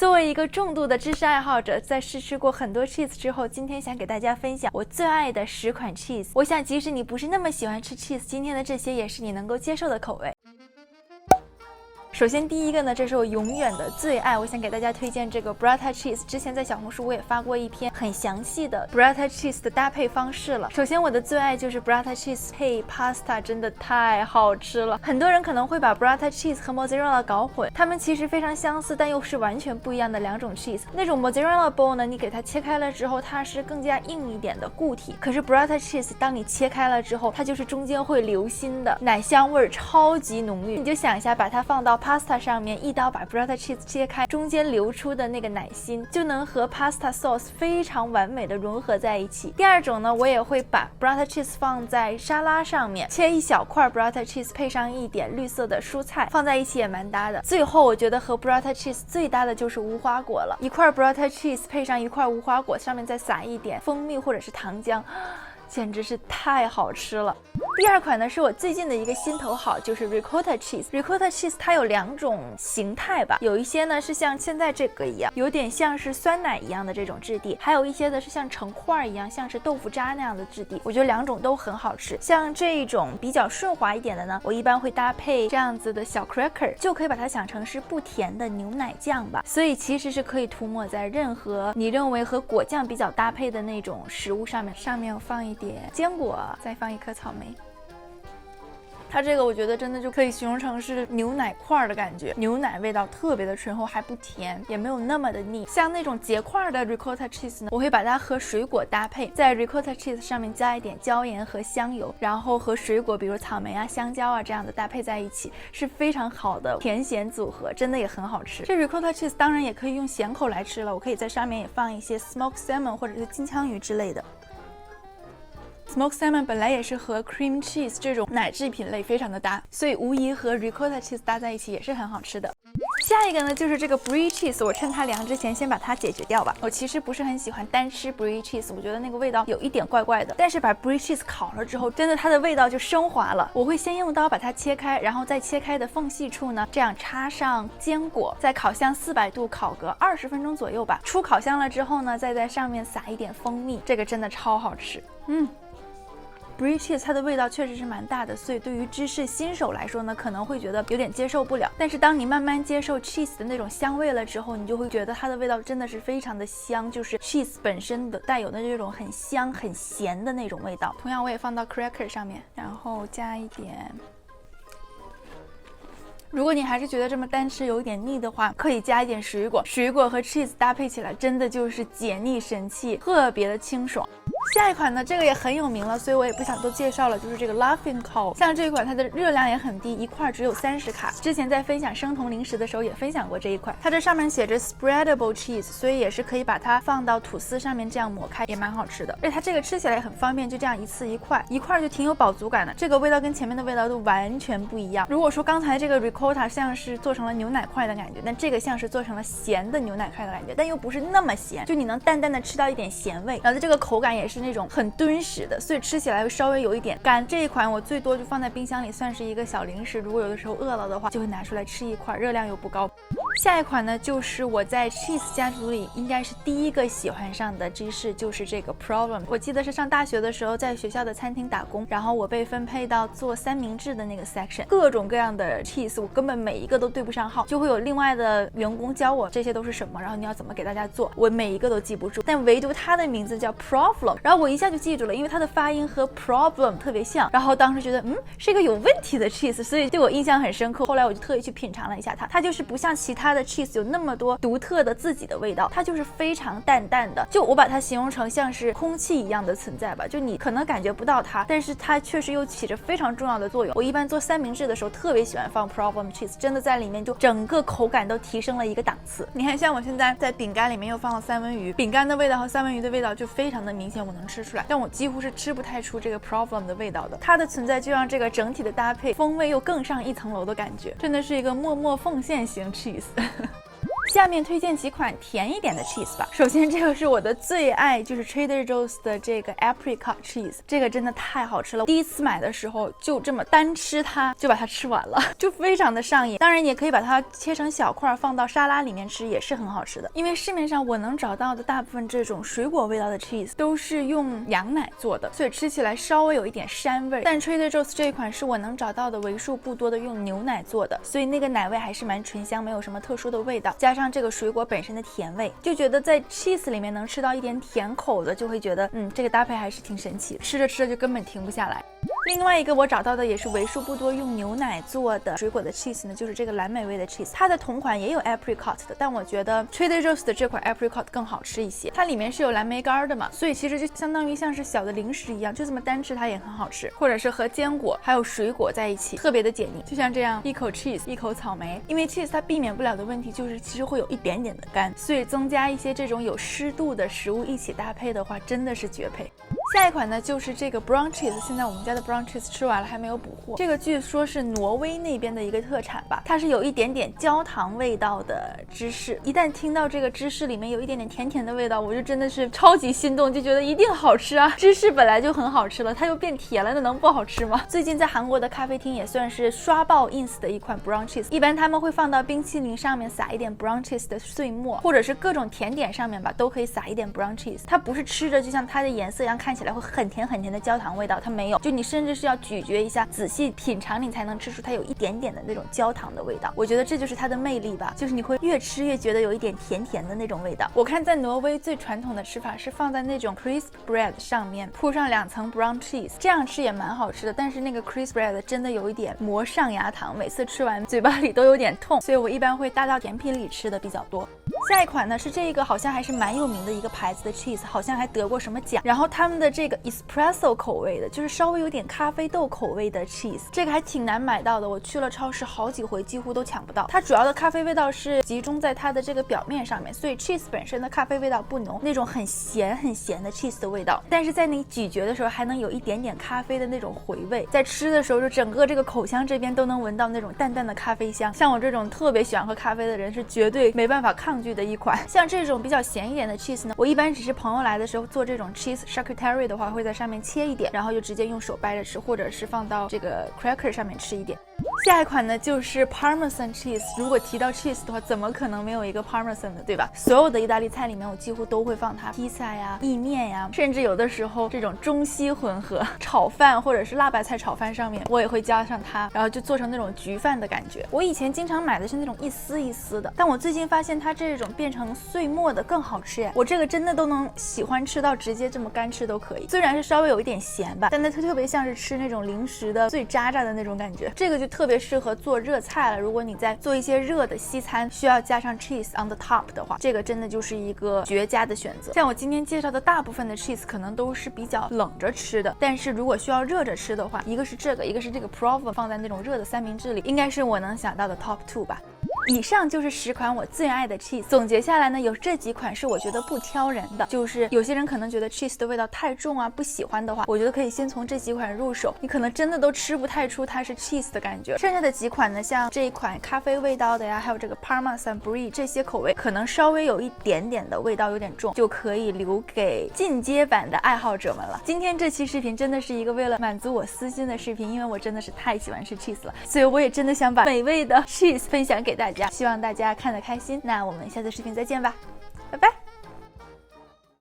作为一个重度的芝士爱好者，在试吃过很多 cheese 之后，今天想给大家分享我最爱的10款 cheese。我想即使你不是那么喜欢吃 cheese， 今天的这些也是你能够接受的口味。首先第一个呢，这是我永远的最爱，我想给大家推荐这个 Burrata cheese。之前在小红书我也发过一篇很详细的 Burrata cheese 的搭配方式了。首先我的最爱就是 Burrata cheese 配 pasta， 真的太好吃了。很多人可能会把 Burrata cheese 和 mozzarella 搞混，它们其实非常相似，但又是完全不一样的两种 cheese。那种 mozzarella bowl 呢，你给它切开了之后，它是更加硬一点的固体，可是 Burrata cheese 当你切开了之后，它就是中间会流心的，奶香味超级浓郁。你就想一下，把它放到pasta 上面，一刀把 Burrata cheese 切开，中间流出的那个奶心就能和 pasta sauce 非常完美的融合在一起。第二种呢，我也会把 Burrata cheese 放在沙拉上面，切一小块 Burrata cheese 配上一点绿色的蔬菜，放在一起也蛮搭的。最后我觉得和 Burrata cheese 最搭的就是无花果了，一块 Burrata cheese 配上一块无花果，上面再撒一点蜂蜜或者是糖浆，简直是太好吃了。第二款呢是我最近的一个心头好，就是 Ricotta cheese。Ricotta cheese 它有两种形态吧，有一些呢是像现在这个一样，有点像是酸奶一样的这种质地，还有一些呢是像成块一样，像是豆腐渣那样的质地。我觉得两种都很好吃。像这种比较顺滑一点的呢，我一般会搭配这样子的小 cracker， 就可以把它想成是不甜的牛奶酱吧。所以其实是可以涂抹在任何你认为和果酱比较搭配的那种食物上面。上面我放一点坚果，再放一颗草莓。它这个我觉得真的就可以形容成是牛奶块的感觉，牛奶味道特别的醇厚，还不甜，也没有那么的腻。像那种结块的 Ricotta cheese 呢，我会把它和水果搭配，在 Ricotta cheese 上面加一点椒盐和香油，然后和水果比如草莓啊、香蕉啊这样的搭配在一起，是非常好的甜咸组合，真的也很好吃。这 Ricotta cheese 当然也可以用咸口来吃了，我可以在上面也放一些 smoked salmon 或者是金枪鱼之类的。Smoked salmon 本来也是和 cream cheese 这种奶制品类非常的搭，所以无疑和 Ricotta cheese 搭在一起也是很好吃的。下一个呢就是这个 Brie cheese， 我趁它凉之前先把它解决掉吧。我其实不是很喜欢单吃 Brie cheese， 我觉得那个味道有一点怪怪的，但是把 Brie cheese 烤了之后，真的它的味道就升华了。我会先用刀把它切开，然后在切开的缝隙处呢，这样插上坚果，在烤箱400度烤个20分钟左右吧。出烤箱了之后呢，再在上面撒一点蜂蜜，这个真的超好吃。Brie cheese 它的味道确实是蛮大的，所以对于芝士新手来说呢，可能会觉得有点接受不了。但是当你慢慢接受 cheese 的那种香味了之后，你就会觉得它的味道真的是非常的香，就是 cheese 本身的带有的这种很香很咸的那种味道。同样我也放到 cracker 上面，然后加一点。如果你还是觉得这么单吃有一点腻的话，可以加一点水果，水果和 cheese 搭配起来真的就是解腻神器，特别的清爽。下一款呢，这个也很有名了，所以我也不想多介绍了，就是这个 Laughing Cow。像这一款它的热量也很低，一块只有30卡。之前在分享生酮零食的时候也分享过这一款，它这上面写着 spreadable cheese， 所以也是可以把它放到吐司上面这样抹开，也蛮好吃的。而且它这个吃起来也很方便，就这样一次一块，一块就挺有饱足感的。这个味道跟前面的味道都完全不一样。如果说刚才这个 ricotta 像是做成了牛奶块的感觉，但这个像是做成了咸的牛奶块的感觉，但又不是那么咸，就你能淡淡的吃到一点咸味，然后这个口感也是那种很敦实的，所以吃起来会稍微有一点干。这一款我最多就放在冰箱里，算是一个小零食，如果有的时候饿了的话，就会拿出来吃一块，热量又不高。下一款呢，就是我在 cheese 家族里应该是第一个喜欢上的芝士，就是这个 Provolone。我记得是上大学的时候，在学校的餐厅打工，然后我被分配到做三明治的那个 section， 各种各样的 cheese， 我根本每一个都对不上号，就会有另外的员工教我这些都是什么，然后你要怎么给大家做，我每一个都记不住，但唯独它的名字叫 Provolone， 然后我一下就记住了，因为它的发音和 problem 特别像，然后当时觉得是一个有问题的 cheese， 所以对我印象很深刻。后来我就特意去品尝了一下它就是不像其他的 cheese 有那么多独特的自己的味道，它就是非常淡淡的，就我把它形容成像是空气一样的存在吧，就你可能感觉不到它，但是它确实又起着非常重要的作用。我一般做三明治的时候特别喜欢放 problem cheese， 真的在里面就整个口感都提升了一个档次。你看像我现在在饼干里面又放了三文鱼，饼干的味道和三文鱼的味道就非常的明显，我能吃出来，但我几乎是吃不太出这个 problem 的味道的。它的存在就让这个整体的搭配风味又更上一层楼的感觉，真的是一个默默奉献型 cheese。下面推荐几款甜一点的 cheese 吧。首先这个是我的最爱，就是 Trader Joe's 的这个 apricot cheese， 这个真的太好吃了。第一次买的时候就这么单吃它就把它吃完了，就非常的上瘾。当然也可以把它切成小块放到沙拉里面吃，也是很好吃的。因为市面上我能找到的大部分这种水果味道的 cheese 都是用羊奶做的，所以吃起来稍微有一点膻味。但 Trader Joe's 这一款是我能找到的为数不多的用牛奶做的，所以那个奶味还是蛮醇香，没有什么特殊的味道，加上这个水果本身的甜味，就觉得在 cheese 里面能吃到一点甜口的，就会觉得这个搭配还是挺神奇的，吃着吃着就根本停不下来。另外一个我找到的也是为数不多用牛奶做的水果的 cheese 呢，就是这个蓝莓味的 cheese， 它的同款也有 apricot 的，但我觉得 Trader Joe's 的这款 apricot 更好吃一些。它里面是有蓝莓干的嘛，所以其实就相当于像是小的零食一样，就这么单吃它也很好吃，或者是和坚果还有水果在一起，特别的解腻。就像这样一口 cheese 一口草莓，因为 cheese 它避免不了的问题就是其实会有一点点的干，所以增加一些这种有湿度的食物一起搭配的话，真的是绝配。下一款呢就是这个 brown cheese， 现在我们家的 brown cheese 吃完了还没有补货。这个据说是挪威那边的一个特产吧，它是有一点点焦糖味道的芝士。一旦听到这个芝士里面有一点点甜甜的味道，我就真的是超级心动，就觉得一定好吃啊！芝士本来就很好吃了，它又变甜了，那能不好吃吗？最近在韩国的咖啡厅也算是刷爆 ins 的一款 brown cheese， 一般他们会放到冰淇淋上面撒一点 brown cheese 的碎末，或者是各种甜点上面吧，都可以撒一点 brown cheese。它不是吃着就像它的颜色一样看起来会很甜很甜的焦糖味道，它没有，就你甚至是要咀嚼一下，仔细品尝你才能吃出它有一点点的那种焦糖的味道。我觉得这就是它的魅力吧，就是你会越吃越觉得有一点甜甜的那种味道。我看在挪威最传统的吃法是放在那种 crisp bread 上面铺上2层 brown cheese， 这样吃也蛮好吃的，但是那个 crisp bread 真的有一点磨上牙膛，每次吃完嘴巴里都有点痛，所以我一般会搭到甜品里吃的比较多。下一款呢是这个好像还是蛮有名的一个牌子的 cheese， 好像还得过什么奖，然后他们的这个 espresso 口味的，就是稍微有点咖啡豆口味的 cheese， 这个还挺难买到的，我去了超市好几回几乎都抢不到。它主要的咖啡味道是集中在它的这个表面上面，所以 cheese 本身的咖啡味道不浓，那种很咸很咸的 cheese 的味道，但是在你咀嚼的时候还能有一点点咖啡的那种回味，在吃的时候就整个这个口腔这边都能闻到那种淡淡的咖啡香，像我这种特别喜欢喝咖啡的人是绝对没办法抗拒的一款。像这种比较咸一点的 cheese 呢，我一般只是朋友来的时候做这种 cheese charcuterie 的话，会在上面切一点，然后就直接用手掰着吃，或者是放到这个 cracker 上面吃一点。下一款呢就是 Parmesan cheese， 如果提到 cheese 的话，怎么可能没有一个 Parmesan 的，对吧？所有的意大利菜里面我几乎都会放它，披萨呀、意面呀，甚至有的时候这种中西混合炒饭或者是辣白菜炒饭上面我也会加上它，然后就做成那种焗饭的感觉。我以前经常买的是那种一丝一丝的，但我最近发现它这种变成碎末的更好吃耶，我这个真的都能喜欢吃到直接这么干吃都可以，虽然是稍微有一点咸吧，但它特别像是吃那种零食的最渣渣的那种感觉。这个就特别适合做热菜了，如果你在做一些热的西餐需要加上 cheese on the top 的话，这个真的就是一个绝佳的选择。像我今天介绍的大部分的 cheese 可能都是比较冷着吃的，但是如果需要热着吃的话，一个是这个，一个是这个 provolone 放在那种热的三明治里，应该是我能想到的 top 2吧。以上就是10款我最爱的 cheese， 总结下来呢，有这几款是我觉得不挑人的，就是有些人可能觉得 cheese 的味道太重啊，不喜欢的话，我觉得可以先从这几款入手，你可能真的都吃不太出它是 cheese 的感觉。剩下的几款呢，像这一款咖啡味道的呀，还有这个 Parmesan Brie 这些口味，可能稍微有一点点的味道有点重，就可以留给进阶版的爱好者们了。今天这期视频真的是一个为了满足我私心的视频，因为我真的是太喜欢吃 cheese 了，所以我也真的想把美味的 cheese 分享给大家，希望大家看得开心。那我们下次视频再见吧，拜拜。